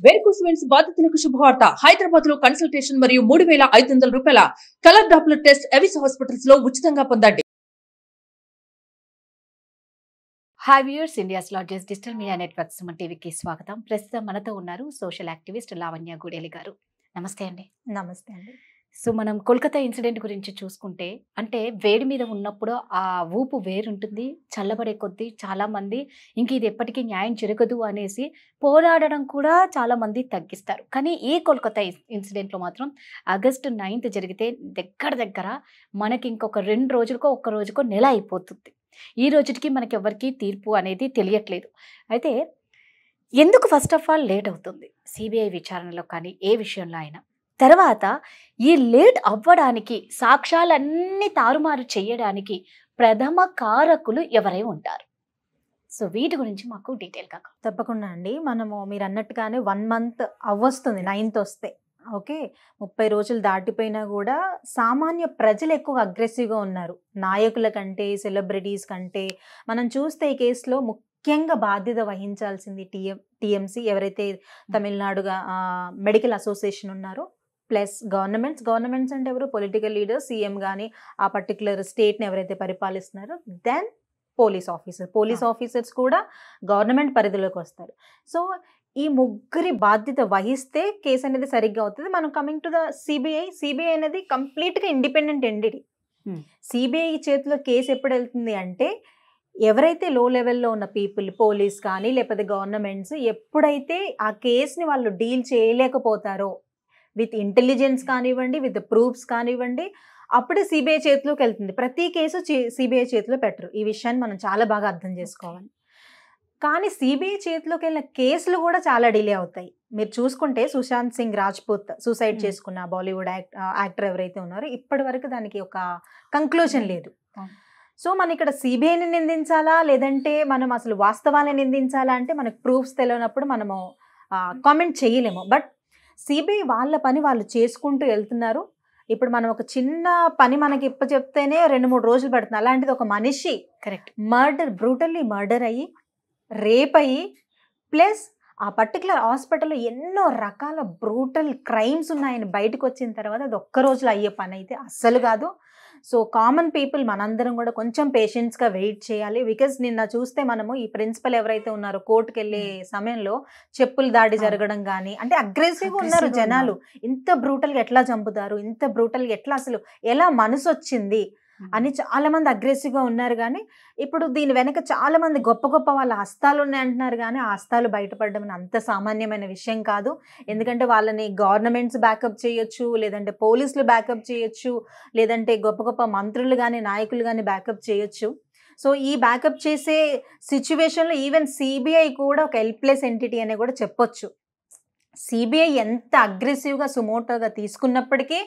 Varicose veins బాధితులకు శుభవార్త. హైదరాబాద్ లో కన్సల్టేషన్ మరియు 3,500 రూపాయల colour Doppler test Avis hospitals లో ఉచితంగా పొందండి. Hi viewers, India's largest digital media network Suman టీవీకి స్వాగతం. ప్రస్తుతం మనతో ఉన్నారు సోషల్ యాక్టివిస్ట్ లావణ్య గుడేలి గారు. నమస్తే అండి. నమస్తే అండి. సో మనం కోల్కతా ఇన్సిడెంట్ గురించి చూసుకుంటే, అంటే వేడి మీద ఉన్నప్పుడు ఆ ఊపు వేరుంటుంది, చల్లబడే కొద్దీ చాలామంది ఇంక ఇది ఎప్పటికీ న్యాయం జరగదు అనేసి పోరాడడం కూడా చాలామంది తగ్గిస్తారు. కానీ ఈ కోల్కతా ఇన్సిడెంట్లో మాత్రం ఆగస్టు 9th జరిగితే దగ్గర మనకి ఇంకొక 2 రోజులకో 1 రోజుకో నెల అయిపోతుంది. ఈ రోజుకి మనకి ఎవరికి తీర్పు అనేది తెలియట్లేదు. అయితే ఎందుకు ఫస్ట్ ఆఫ్ ఆల్ లేట్ అవుతుంది సిబిఐ విచారణలో కానీ ఏ విషయంలో అయినా? తర్వాత ఈ లేట్ అవ్వడానికి, సాక్ష్యాలన్నీ తారుమారు చేయడానికి ప్రథమ కారకులు ఎవరై ఉంటారు? సో వీటి గురించి మాకు డీటెయిల్గా. తప్పకుండా అండి. మీరు అన్నట్టుగానే 1 month అవ్వస్తుంది 9th వస్తే. ఓకే, 30 రోజులు దాటిపోయినా కూడా సామాన్య ప్రజలు ఎక్కువ అగ్రెసివ్గా ఉన్నారు నాయకుల కంటే, సెలబ్రిటీస్ కంటే. మనం చూస్తే ఈ కేసులో ముఖ్యంగా బాధ్యత వహించాల్సింది టీఎంసీ, ఎవరైతే తమిళనాడుగా మెడికల్ అసోసియేషన్ ఉన్నారో, ప్లస్ గవర్నమెంట్స్ అంటే ఎవరు? పొలిటికల్ లీడర్స్, సీఎం కానీ ఆ పర్టికులర్ స్టేట్ని ఎవరైతే పరిపాలిస్తున్నారో, దెన్ పోలీస్ ఆఫీసర్స్ కూడా గవర్నమెంట్ పరిధిలోకి వస్తారు. సో ఈ ముగ్గురి బాధ్యత వహిస్తే కేసు అనేది సరిగ్గా అవుతుంది. మనం కమింగ్ టు ద సిబిఐ అనేది కంప్లీట్గా ఇండిపెండెంట్ ఎంటిటీ. సిబిఐ చేతిలో కేసు ఎప్పుడు వెళ్తుంది అంటే, ఎవరైతే లో లెవెల్లో ఉన్న పీపుల్, పోలీస్ కానీ లేకపోతే గవర్నమెంట్స్, ఎప్పుడైతే ఆ కేసుని వాళ్ళు డీల్ చేయలేకపోతారో, విత్ ఇంటెలిజెన్స్ కానివ్వండి, విత్ ప్రూఫ్స్ కానివ్వండి, అప్పుడే సిబిఐ చేతిలోకి వెళ్తుంది. ప్రతి కేసు సిబిఐ చేతిలో పెట్టరు. ఈ విషయాన్ని మనం చాలా బాగా అర్థం చేసుకోవాలి. కానీ సిబిఐ చేతిలోకి వెళ్ళిన కేసులు కూడా చాలా డిలే అవుతాయి. మీరు చూసుకుంటే సుశాంత్ సింగ్ రాజ్పూత్ సూసైడ్ చేసుకున్న బాలీవుడ్ యాక్టర్ ఎవరైతే ఉన్నారో, ఇప్పటి వరకు దానికి ఒక కంక్లూజన్ లేదు. సో మనం ఇక్కడ సిబిఐని నిందించాలా, లేదంటే మనం అసలు వాస్తవాలను నిందించాలా అంటే మనకు ప్రూఫ్స్ తెలియనప్పుడు మనము కామెంట్ చేయలేము. బట్ సిబిఐ వాళ్ళ పని వాళ్ళు చేసుకుంటూ వెళ్తున్నారు. ఇప్పుడు మనం ఒక చిన్న పని మనకి చెప్తేనే 2-3 రోజులు పడుతుంది. అలాంటిది ఒక మనిషి బ్రూటల్లీ మర్డర్ అయ్యి, రేప్ అయ్యి, ప్లస్ ఆ పర్టికులర్ హాస్పిటల్లో ఎన్నో రకాల బ్రూటల్ క్రైమ్స్ ఉన్నాయని బయటకు వచ్చిన తర్వాత అది ఒక్క రోజులో అయ్యే పని అయితే అస్సలు కాదు. సో కామన్ పీపుల్ మనందరం కూడా కొంచెం పేషెన్స్గా వెయిట్ చేయాలి. బికాజ్ నిన్న చూస్తే మనము ఈ ప్రిన్సిపల్ ఎవరైతే ఉన్నారో కోర్టుకు వెళ్ళే సమయంలో చెప్పులు దాడి జరగడం కానీ, అంటే అగ్రెసివ్గా ఉన్నారు జనాలు. ఇంత బ్రూటల్గా ఎట్లా చంపుతారు, ఇంత బ్రూటల్గా ఎట్లా, అసలు ఎలా మనసు వచ్చింది అని చాలా మంది అగ్రెసివ్గా ఉన్నారు. కానీ ఇప్పుడు దీని వెనక చాలా మంది గొప్ప వాళ్ళ హస్తాలు ఉన్నాయి అంటున్నారు. కానీ ఆ హస్తాలు బయటపడడం అంత సామాన్యమైన విషయం కాదు. ఎందుకంటే వాళ్ళని గవర్నమెంట్స్ బ్యాకప్ చేయొచ్చు, లేదంటే పోలీసులు బ్యాకప్ చేయొచ్చు, లేదంటే గొప్ప మంత్రులు కానీ నాయకులు కానీ బ్యాకప్ చేయొచ్చు. సో ఈ బ్యాకప్ చేసే సిచ్యువేషన్లో ఈవెన్ సిబిఐ కూడా ఒక హెల్ప్లెస్ ఎంటిటీ అనే కూడా చెప్పొచ్చు. సిబిఐ ఎంత అగ్రెసివ్గా సుమోటోగా తీసుకున్నప్పటికీ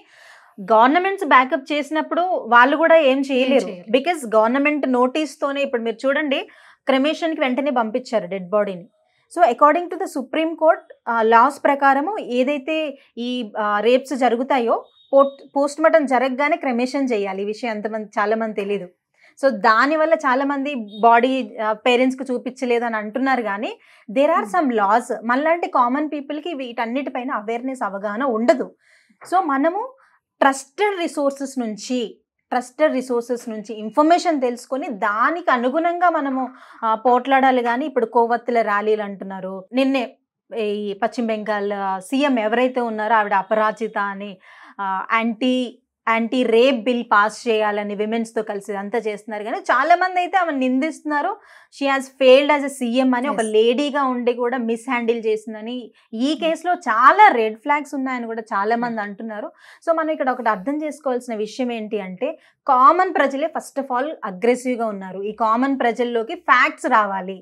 గవర్నమెంట్స్ బ్యాకప్ చేసినప్పుడు వాళ్ళు కూడా ఏం చేయలేరు. బికాస్ గవర్నమెంట్ నోటీస్తోనే, ఇప్పుడు మీరు చూడండి, క్రెమేషన్కి వెంటనే పంపించారు డెడ్ బాడీని. So according to the supreme court laws ప్రకారము ఏదైతే ఈ రేప్స్ జరుగుతాయో పోస్ట్ మార్టం జరగగానే క్రెమేషన్ చేయాలి. ఈ విషయం చాలా మంది తెలీదు. సో దానివల్ల చాలా మంది బాడీ పేరెంట్స్కి చూపించలేదు అని అంటున్నారు. కానీ దేర్ ఆర్ సమ్ లాస్. మనలాంటి కామన్ పీపుల్కి వీటన్నిటిపైన అవేర్నెస్, అవగాహన ఉండదు. సో మనము ట్రస్టెడ్ రిసోర్సెస్ నుంచి ఇన్ఫర్మేషన్ తెలుసుకొని దానికి అనుగుణంగా మనము పోట్లాడాలి. కానీ ఇప్పుడు కోవత్తుల ర్యాలీలు అంటున్నారు. నిన్నే ఈ పశ్చిమ బెంగాల్ సీఎం ఎవరైతే ఉన్నారో ఆవిడ అపరాజిత అని యాంటీ రేప్ బిల్ పాస్ చేయాలని విమెన్స్తో కలిసి అంతా చేస్తున్నారు. కానీ చాలా మంది అయితే ఆమె నిందిస్తున్నారు. She has failed as a CM అని, ఒక లేడీగా ఉండి కూడా మిస్ హ్యాండిల్ చేసిందని. ఈ కేసులో చాలా రెడ్ ఫ్లాగ్స్ ఉన్నాయని కూడా చాలా మంది అంటున్నారు. సో మనం ఇక్కడ ఒకటి అర్థం చేసుకోవాల్సిన విషయం ఏంటి అంటే, కామన్ ప్రజలే ఫస్ట్ ఆఫ్ ఆల్ అగ్రెసివ్గా ఉన్నారు. ఈ కామన్ ప్రజల్లోకి ఫ్యాక్ట్స్ రావాలి.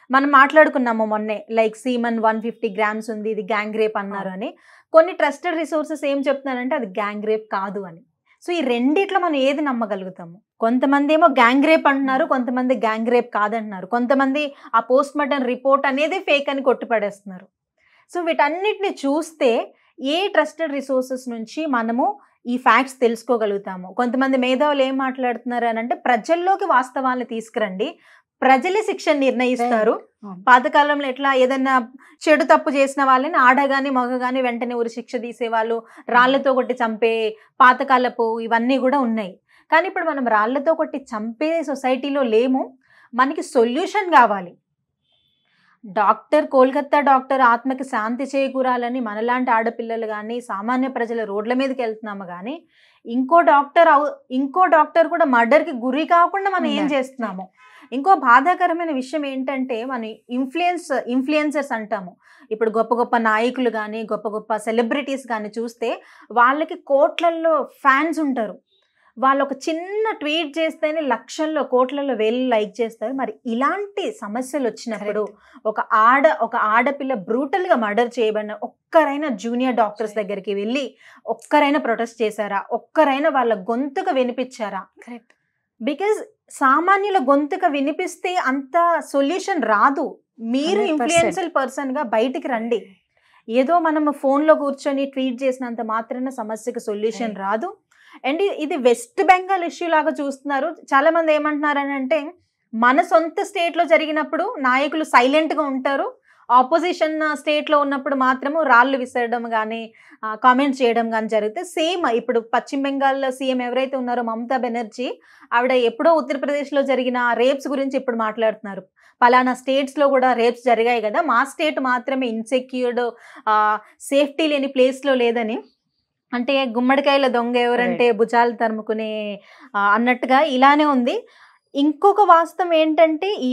మనం మాట్లాడుకున్నాము మొన్నే, లైక్ సీమన్ 150 grams ఉంది, ఇది గ్యాంగ్ రేప్ అన్నారు అని. కొన్ని ట్రస్టెడ్ రిసోర్సెస్ ఏం చెప్తున్నారంటే అది గ్యాంగ్ రేప్ కాదు అని. సో ఈ రెండిట్లో మనం ఏది నమ్మగలుగుతాము? కొంతమంది ఏమో గ్యాంగ్ రేప్ అంటున్నారు, కొంతమంది గ్యాంగ్ రేప్ కాదంటున్నారు, కొంతమంది ఆ పోస్ట్ మార్టం రిపోర్ట్ అనేది ఫేక్ అని కొట్టిపడేస్తున్నారు. సో వీటన్నిటిని చూస్తే ఏ ట్రస్టెడ్ రిసోర్సెస్ నుంచి మనము ఈ ఫ్యాక్ట్స్ తెలుసుకోగలుగుతాము? కొంతమంది మేధావులు ఏం మాట్లాడుతున్నారు అని అంటే, ప్రజల్లోకి వాస్తవాలను తీసుకురండి, ప్రజలే శిక్ష నిర్ణయిస్తారు. పాతకాలంలో ఎట్లా ఏదైనా చెడు తప్పు చేసిన వాళ్ళని ఆడగాని మగగాని వెంటనే ఊరి శిక్ష తీసేవాళ్ళు, రాళ్లతో కొట్టి చంపే పాతకాలపు ఇవన్నీ కూడా ఉన్నాయి. కానీ ఇప్పుడు మనం రాళ్లతో కొట్టి చంపే సొసైటీలో లేము. మనకి సొల్యూషన్ కావాలి. డాక్టర్, కోల్కత్తా డాక్టర్ ఆత్మకి శాంతి చేకూరాలని మనలాంటి ఆడపిల్లలు కానీ సామాన్య ప్రజల రోడ్ల మీదకి వెళ్తున్నాము, కానీ ఇంకో డాక్టర్ కూడా మర్డర్కి గురి కాకుండా మనం ఏం చేస్తున్నాము. ఇంకో బాధాకరమైన విషయం ఏంటంటే, మన ఇన్ఫ్లుయెన్సర్స్ అంటాము. ఇప్పుడు గొప్ప గొప్ప నాయకులు కానీ గొప్ప గొప్ప సెలబ్రిటీస్ కానీ చూస్తే వాళ్ళకి కోట్లల్లో ఫ్యాన్స్ ఉంటారు. వాళ్ళు ఒక చిన్న ట్వీట్ చేస్తేనే లక్షల్లో కోట్లలో వేలు లైక్ చేస్తారు. మరి ఇలాంటి సమస్యలు వచ్చినప్పుడు ఒక ఆడపిల్ల బ్రూటల్గా మర్డర్ చేయబడిన ఒక్కరైనా జూనియర్ డాక్టర్స్ దగ్గరికి వెళ్ళి ఒక్కరైనా ప్రొటెస్ట్ చేశారా? ఒక్కరైనా వాళ్ళ గొంతుక వినిపించారా? కరెక్ట్. బికాజ్ సామాన్యుల గొంతుక వినిపిస్తే అంత సొల్యూషన్ రాదు. మీరు 100% ఇన్ఫ్లుయెన్షియల్ పర్సన్గా బయటికి రండి. ఏదో మనం ఫోన్లో కూర్చొని ట్వీట్ చేసినంత మాత్రాన సమస్యకు సొల్యూషన్ రాదు. అండ్ ఇది వెస్ట్ బెంగాల్ ఇష్యూ లాగా చూస్తున్నారు. చాలా మంది ఏమంటున్నారు అని అంటే, మన సొంత స్టేట్లో జరిగినప్పుడు నాయకులు సైలెంట్గా ఉంటారు, ఆపోజిషన్ స్టేట్లో ఉన్నప్పుడు మాత్రము రాళ్ళు విసరడం కానీ కామెంట్స్ చేయడం కానీ జరిగితే సేమ్. ఇప్పుడు పశ్చిమ బెంగాల్ సీఎం ఎవరైతే ఉన్నారో మమతా బెనర్జీ, ఆవిడ ఎప్పుడో ఉత్తరప్రదేశ్లో జరిగిన రేప్స్ గురించి ఇప్పుడు మాట్లాడుతున్నారు. పలానా స్టేట్స్లో కూడా రేప్స్ జరిగాయి కదా, మా స్టేట్ మాత్రమే ఇన్సెక్యూర్డ్, సేఫ్టీ లేని ప్లేస్లో లేదని. అంటే గుమ్మడికాయల దొంగ ఎవరంటే భుజాలు తరుముకునే అన్నట్టుగా ఇలానే ఉంది. ఇంకొక వాస్తవం ఏంటంటే, ఈ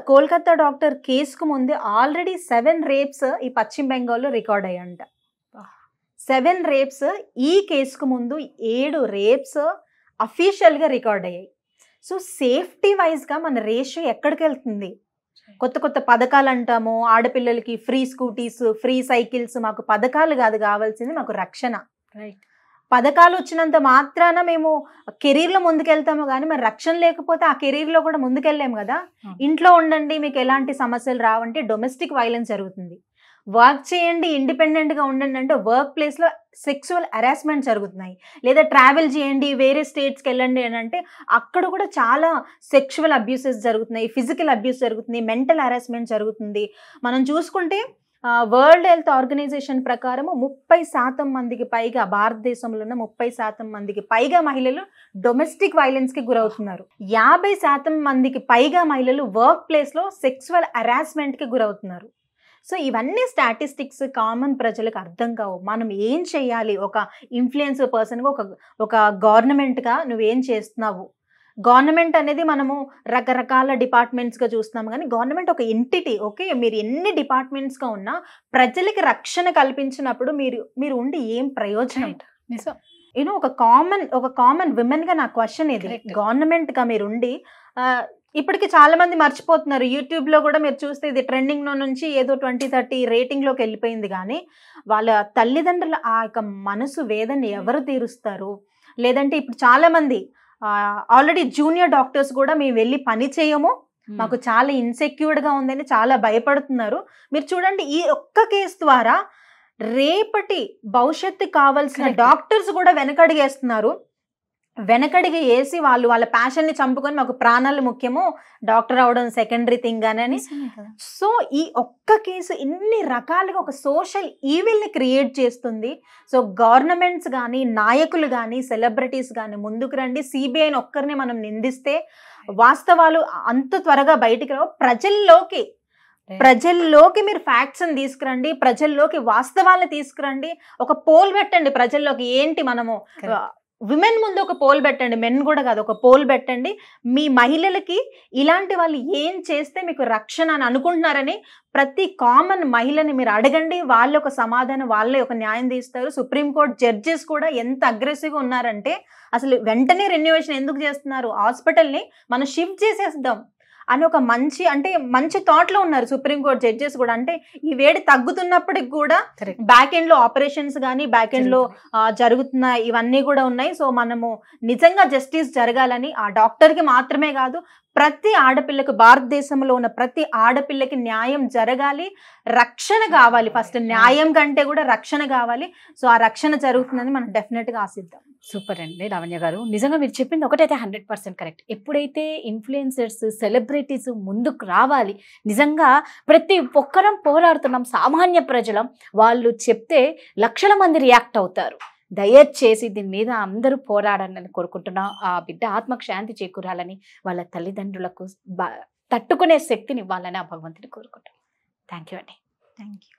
కోల్కత్తా డాక్టర్ కేసుకు ముందు ఆల్రెడీ 7 రేప్స్ ఈ పశ్చిమ బెంగాల్లో రికార్డ్ అయ్యంట. 7 రేప్స్. ఈ కేసుకు ముందు 7 రేప్స్ అఫీషియల్గా రికార్డ్ అయ్యాయి. సో సేఫ్టీ వైజ్గా మన రేషియో ఎక్కడికి వెళ్తుంది? కొత్త కొత్త పథకాలు అంటాము, ఆడపిల్లలకి ఫ్రీ స్కూటీస్, ఫ్రీ సైకిల్స్. మాకు పథకాలు కాదు కావాల్సింది, మాకు రక్షణ. రైట్. పథకాలు వచ్చినంత మాత్రాన మేము కెరీర్లో ముందుకెళ్తాము, కానీ మరి రక్షణ లేకపోతే ఆ కెరీర్లో కూడా ముందుకెళ్ళాము కదా. ఇంట్లో ఉండండి, మీకు ఎలాంటి సమస్యలు రావంటే డొమెస్టిక్ వైలెన్స్ జరుగుతుంది. వర్క్ చేయండి, ఇండిపెండెంట్గా ఉండండి అంటే వర్క్ ప్లేస్లో సెక్సువల్ హెరాస్మెంట్ జరుగుతున్నాయి. లేదా ట్రావెల్ చేయండి, వేరే స్టేట్స్కి వెళ్ళండి అని అంటే అక్కడ కూడా చాలా సెక్షువల్ అబ్యూసెస్ జరుగుతున్నాయి, ఫిజికల్ అబ్యూస్ జరుగుతుంది, మెంటల్ హెరాస్మెంట్ జరుగుతుంది. మనం చూసుకుంటే వరల్డ్ హెల్త్ ఆర్గనైజేషన్ ప్రకారం 30% మందికి పైగా, భారతదేశంలో ఉన్న 30% మందికి పైగా మహిళలు డొమెస్టిక్ వైలెన్స్కి గురవుతున్నారు. 50% మందికి పైగా మహిళలు వర్క్ ప్లేస్లో సెక్సువల్ హెరాస్మెంట్కి గురవుతున్నారు. సో ఇవన్నీ స్టాటిస్టిక్స్ కామన్ ప్రజలకు అర్థం కావు. మనం ఏం చేయాలి? ఒక ఇన్ఫ్లుయెన్సర్ పర్సన్గా, ఒక గవర్నమెంట్గా నువ్వేం చేస్తున్నావు? గవర్నమెంట్ అనేది మనము రకరకాల డిపార్ట్మెంట్స్గా చూస్తున్నాము, కానీ గవర్నమెంట్ ఒక ఎంటిటీ. ఓకే, మీరు ఎన్ని డిపార్ట్మెంట్స్గా ఉన్నా ప్రజలకి రక్షణ కల్పించినప్పుడు మీరు ఉండి ఏం ప్రయోజనం? యూనో ఒక కామన్ విమెన్గా నా క్వశ్చన్ ఇది. గవర్నమెంట్గా మీరు ఉండి ఇప్పటికి చాలా మంది మర్చిపోతున్నారు. యూట్యూబ్లో కూడా మీరు చూస్తే ఇది ట్రెండింగ్లో నుంచి ఏదో 20-30 రేటింగ్లోకి వెళ్ళిపోయింది. కానీ వాళ్ళ తల్లిదండ్రుల ఆ యొక్క మనసు వేదన ఎవరు తీరుస్తారు? లేదంటే ఇప్పుడు చాలా మంది ఆల్రెడీ జూనియర్ డాక్టర్స్ కూడా మేము వెళ్ళి పని చేయము, మాకు చాలా ఇన్సెక్యూర్డ్గా ఉందని చాలా భయపడుతున్నారు. మీరు చూడండి, ఈ ఒక్క కేసు ద్వారా రేపటి భవిష్యత్తు కావాల్సిన డాక్టర్స్ కూడా వెనకడిగేస్తున్నారు. వెనకడిగి వేసి వాళ్ళ ప్యాషన్ని చంపుకొని మాకు ప్రాణాలు ముఖ్యము, డాక్టర్ అవడం సెకండరీ థింగ్ అని. సో ఈ ఒక్క కేసు ఇన్ని రకాలుగా ఒక సోషల్ ఈవిల్ని క్రియేట్ చేస్తుంది. సో గవర్నమెంట్స్ కానీ, నాయకులు కానీ, సెలబ్రిటీస్ కానీ ముందుకు రండి. సిబిఐని ఒక్కరిని మనం నిందిస్తే వాస్తవాలు అంత త్వరగా బయటికి రావు. ప్రజల్లోకి మీరు ఫ్యాక్ట్స్ని తీసుకురండి, ప్రజల్లోకి వాస్తవాలను తీసుకురండి. ఒక పోల్ పెట్టండి ప్రజల్లోకి. ఏంటి మనము విమెన్ ముందు ఒక పోల్ పెట్టండి, మెన్ కూడా కాదు, ఒక పోల్ పెట్టండి. మీ మహిళలకి ఇలాంటి వాళ్ళు ఏం చేస్తే మీకు రక్షణ అని అనుకుంటున్నారని ప్రతి కామన్ మహిళని మీరు అడగండి. వాళ్ళ ఒక సమాధానం, వాళ్ళే ఒక న్యాయం తీస్తారు. సుప్రీంకోర్టు జడ్జెస్ కూడా ఎంత అగ్రెసివ్గా ఉన్నారంటే, అసలు వెంటనే రెన్యువేషన్ ఎందుకు చేస్తున్నారు? హాస్పిటల్ని మనం షిఫ్ట్ చేసేద్దాం అని ఒక మంచి థాట్లో ఉన్నారు సుప్రీంకోర్టు జడ్జెస్ కూడా. అంటే ఈ వేడి తగ్గుతున్నప్పటికి కూడా బ్యాక్ ఎండ్ లో ఆపరేషన్స్ కానీ, బ్యాక్ ఎండ్ లో జరుగుతున్న ఇవన్నీ కూడా ఉన్నాయి. సో మనము నిజంగా జస్టిస్ జరగాలని, ఆ డాక్టర్కి మాత్రమే కాదు ప్రతి ఆడపిల్లకు, భారతదేశంలో ఉన్న ప్రతి ఆడపిల్లకి న్యాయం జరగాలి, రక్షణ కావాలి. ఫస్ట్ న్యాయం కంటే కూడా రక్షణ కావాలి. సో ఆ రక్షణ జరుగుతుందని మనం డెఫినెట్గా ఆశిద్దాం. సూపర్ అండి లావణ్య గారు. నిజంగా మీరు చెప్పింది ఒకటైతే 100% కరెక్ట్. ఎప్పుడైతే ఇన్ఫ్లుయెన్సర్స్, సెలబ్రిటీస్ ముందుకు రావాలి, నిజంగా ప్రతి ఒక్కరం పోరాడుతున్నాం, సామాన్య ప్రజలం, వాళ్ళు చెప్తే లక్షల మంది రియాక్ట్ అవుతారు. దయచేసి దీని మీద అందరూ పోరాడాలని కోరుకుంటున్నాం. ఆ బిడ్డ ఆత్మకు శాంతి చేకూరాలని, వాళ్ళ తల్లిదండ్రులకు తట్టుకునే శక్తిని ఇవ్వాలని ఆ భగవంతుని కోరుకుంటాం. థ్యాంక్ యూ అండి. Thank you.